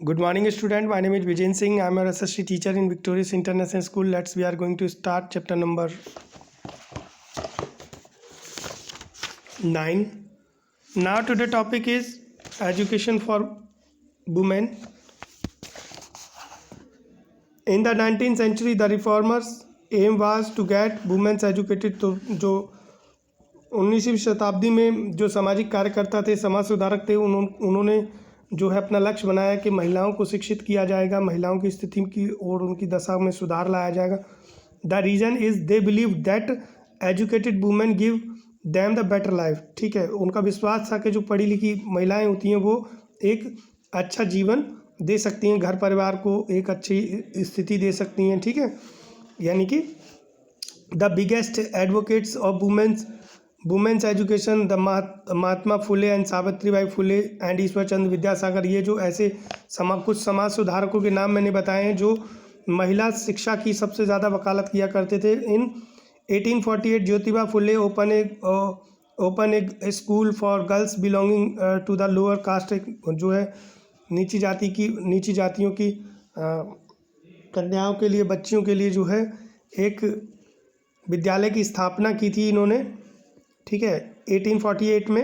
Good morning, student. My name is Vijay Singh. I am your SST teacher in Victorious International School. We are going to start chapter number 9. Now today topic is education for women. In the 19th century, the reformers' aim was to get women educated. तो जो 19वीं शताब्दी में जो सामाजिक कार्यकर्ता थे, समाज सुधारक थे, उन्होंने जो है अपना लक्ष्य बनाया कि महिलाओं को शिक्षित किया जाएगा, महिलाओं की स्थिति की और उनकी दशा में सुधार लाया जाएगा। The reason is they believe that educated women give them the better life. ठीक है, उनका विश्वास था कि जो पढ़ी लिखी महिलाएं होती हैं वो एक अच्छा जीवन दे सकती हैं, घर परिवार को एक अच्छी स्थिति दे सकती हैं। ठीक है, यानी कि the biggest advocates of women's education the Mahatma Phule and Savitribai Phule and Ishwar Chandra Vidyasagar, ये जो ऐसे कुछ समाज सुधारकों के नाम मैंने बताए हैं जो महिला शिक्षा की सबसे ज़्यादा वकालत किया करते थे। In 1848 Jyotiba Phule open a school for girls belonging to the lower caste, जो है नीची जातियों की कन्याओं के लिए, बच्चियों के लिए जो है एक विद्यालय की स्थापना की थी इन्होंने। ठीक है, 1848 में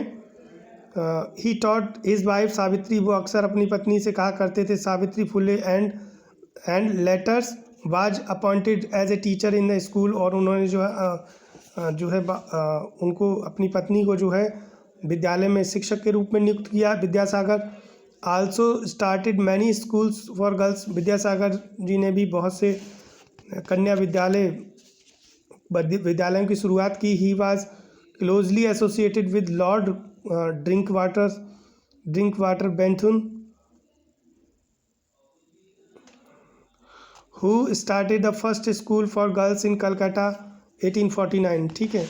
he taught his wife Savitri, वो अक्सर अपनी पत्नी से कहा करते थे Savitri Phule, and letters was appointed as a teacher in the school, और उन्होंने जो है उनको अपनी पत्नी को जो है विद्यालय में शिक्षक के रूप में नियुक्त किया। Vidyasagar also started many schools for girls, Vidyasagar ji ने भी बहुत से कन्या विद्यालयों की शुरुआत की। He was closely associated with Lord Drinkwater Bethune, who started the first school for girls in Calcutta 1849। ठीक है,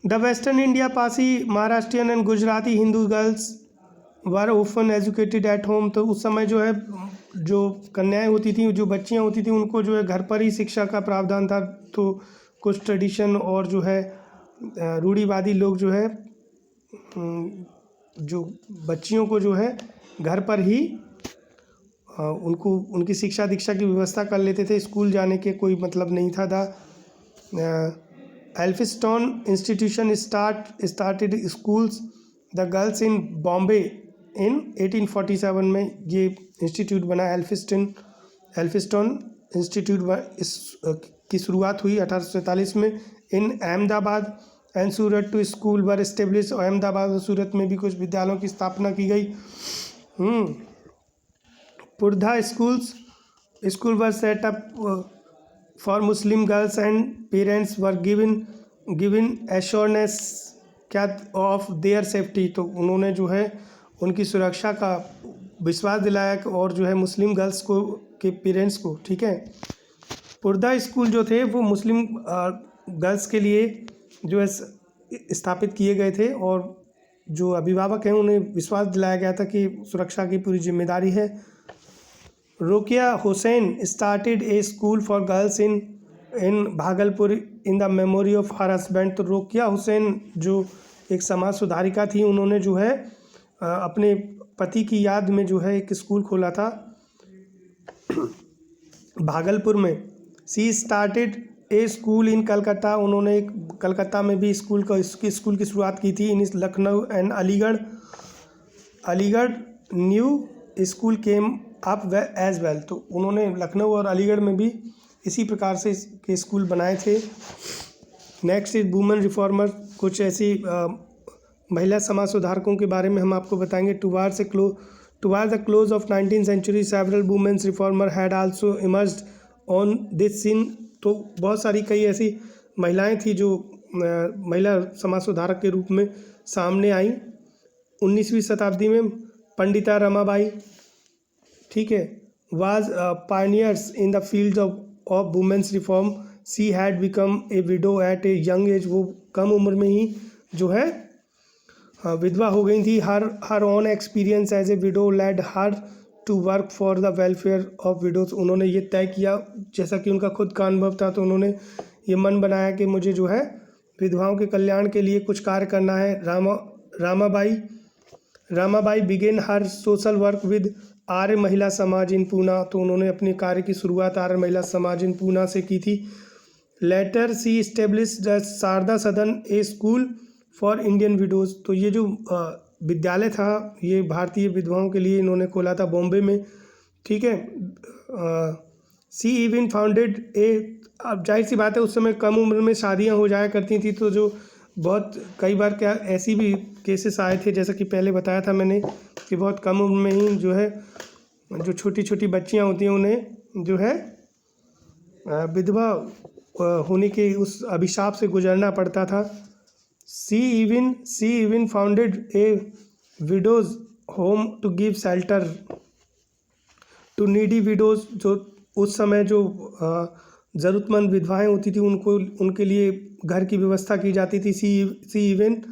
the western India Parsi Maharashtrian and Gujarati Hindu girls were often educated at home, तो उस समय जो है जो कन्याएं होती थी, जो बच्चियां होती थी, उनको जो है घर पर ही शिक्षा का प्रावधान था। तो कुछ ट्रेडिशन और जो है रूढ़िवादी लोग जो है जो बच्चियों को जो है घर पर ही उनकी शिक्षा दीक्षा की व्यवस्था कर लेते थे, स्कूल जाने के कोई मतलब नहीं था। The Elphinstone institution started schools the girls in Bombay in 1847 में ये इंस्टीट्यूट बना। एल्फिस्टोन इंस्टीट्यूट की शुरुआत हुई 1847 में। In Ahmedabad and Surat two school were establish, Ahmedabad और सूरत में भी कुछ विद्यालयों की स्थापना की गई। Purdah school were set up for Muslim girls and parents were given assurance क्या ऑफ देयर सेफ्टी, तो उन्होंने जो है उनकी सुरक्षा का विश्वास दिलाया और जो है मुस्लिम गर्ल्स को के पेरेंट्स को। ठीक है, पुरधा स्कूल जो थे वो मुस्लिम गर्ल्स के लिए जो है स्थापित किए गए थे, और जो अभिभावक हैं उन्हें विश्वास दिलाया गया था कि सुरक्षा की पूरी जिम्मेदारी है। Rokeya Hossain started a school for girls in Bhagalpur in the memory of her husband, तो रोकिया हुसैन जो एक समाज सुधारिका थी, उन्होंने जो है अपने पति की याद में जो है एक स्कूल खोला था भागलपुर में। She started a school in Calcutta, उन्होंने कलकत्ता में भी स्कूल की शुरुआत की थी। In Lucknow and Aligarh new school came up as well, तो उन्होंने लखनऊ और अलीगढ़ में भी इसी प्रकार से के स्कूल बनाए थे। नेक्स्ट इज वुमेन रिफॉर्मर, कुछ ऐसी महिला समाज सुधारकों के बारे में हम आपको बताएंगे। Towards the close of 19th century several women's reformer had also emerged on this scene, तो बहुत सारी कई ऐसी महिलाएं थी जो महिला समाज सुधारक के रूप में सामने आई 19वीं शताब्दी में। पंडिता रमाबाई, ठीक है, was pioneers in the field of women's reform. She had become a widow at a young age, वो कम उम्र में ही जो है विधवा हो गई थी। Her own experience as a widow led her to work for the welfare of widows, उन्होंने ये तय किया, जैसा कि उनका खुद का अनुभव था, तो उन्होंने ये मन बनाया कि मुझे जो है विधवाओं के कल्याण के लिए कुछ कार्य करना है। Ramabai began her social work with Arya Mahila Samaj इन पूना, तो उन्होंने अपने कार्य की शुरुआत आर्य महिला समाज इन पूना से की थी। Later she established the Sharada Sadan a school for Indian widows, तो ये जो विद्यालय था ये भारतीय विधवाओं के लिए इन्होंने खोला था बॉम्बे में, ठीक है। सी इवन फाउंडेड ए, अब जाहिर सी बात है उस समय कम उम्र में शादियां हो जाया करती थी, तो जो बहुत कई बार क्या ऐसी भी केसेस आए थे, जैसा कि पहले बताया था मैंने कि बहुत कम उम्र में ही जो है जो छोटी छोटी बच्चियां होती हैं उन्हें जो है विधवा होने के उस अभिशाप से गुजरना पड़ता था। She even founded a widows home to give shelter to needy widows, जो उस समय जो ज़रूरतमंद विधवाएं होती थी उनके लिए घर की व्यवस्था की जाती थी। She even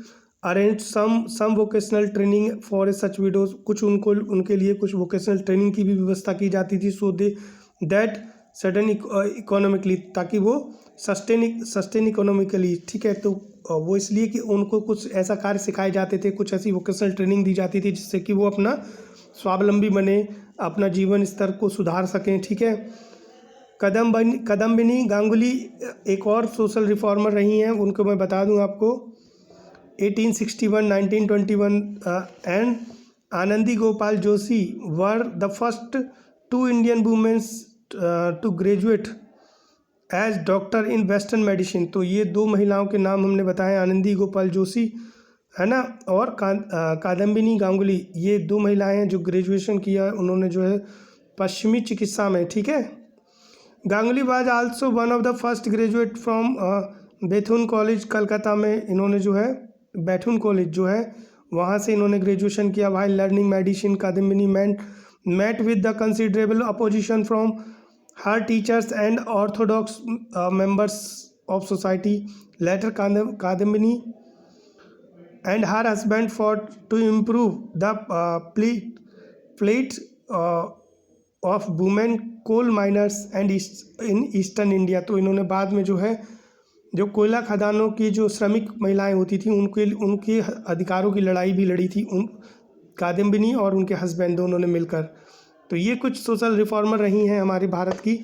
arrange some vocational training for such widows, कुछ उनके लिए कुछ वोकेशनल ट्रेनिंग की भी व्यवस्था की जाती थी, सो दैट सडन इकोनॉमिकली, ताकि वो सस्टेन इकोनॉमिकली, ठीक है। तो वो इसलिए कि उनको कुछ ऐसा कार्य सिखाए जाते थे, कुछ ऐसी वोकेशनल ट्रेनिंग दी जाती थी जिससे कि वो अपना स्वावलंबी बने, अपना जीवन स्तर को सुधार सकें, ठीक है। कदम्बिनी गांगुली एक और सोशल रिफॉर्मर रही हैं, उनको मैं बता दूं आपको 1861, 1921 and Anandi Gopal Joshi were the first 2 Indian women's to graduate as doctor in western medicine, तो ये 2 महिलाओं के नाम हमने बताए, आनंदी गोपाल जोशी है ना, और कादम्बिनी गांगुली, ये 2 महिलाएं हैं जो ग्रेजुएशन किया उन्होंने जो है पश्चिमी चिकित्सा में, ठीक है। Ganguly was also one of the first graduate from Bethune college, Calcutta में इन्होंने जो है बेथुन कॉलेज जो है वहाँ से इन्होंने ग्रेजुएशन किया। While learning medicine Kadambini met with the considerable opposition from her teachers and orthodox members of society. Later Kadambini and her husband fought to improve the plight of women coal miners and in eastern India, तो इन्होंने बाद में जो है जो कोयला खदानों की जो श्रमिक महिलाएं होती थी उनके अधिकारों की लड़ाई भी लड़ी थी कादम्बिनी और उनके हस्बैंड दोनों ने मिलकर। तो ये कुछ सोशल रिफॉर्मर रही हैं हमारे भारत की।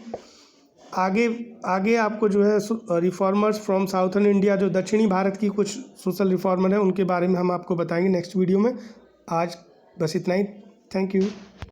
आगे आपको जो है रिफॉर्मर्स फ्रॉम साउथर्न इंडिया, जो दक्षिणी भारत की कुछ सोशल रिफॉर्मर हैं उनके बारे में हम आपको बताएंगे नेक्स्ट वीडियो में। आज बस इतना ही, थैंक यू।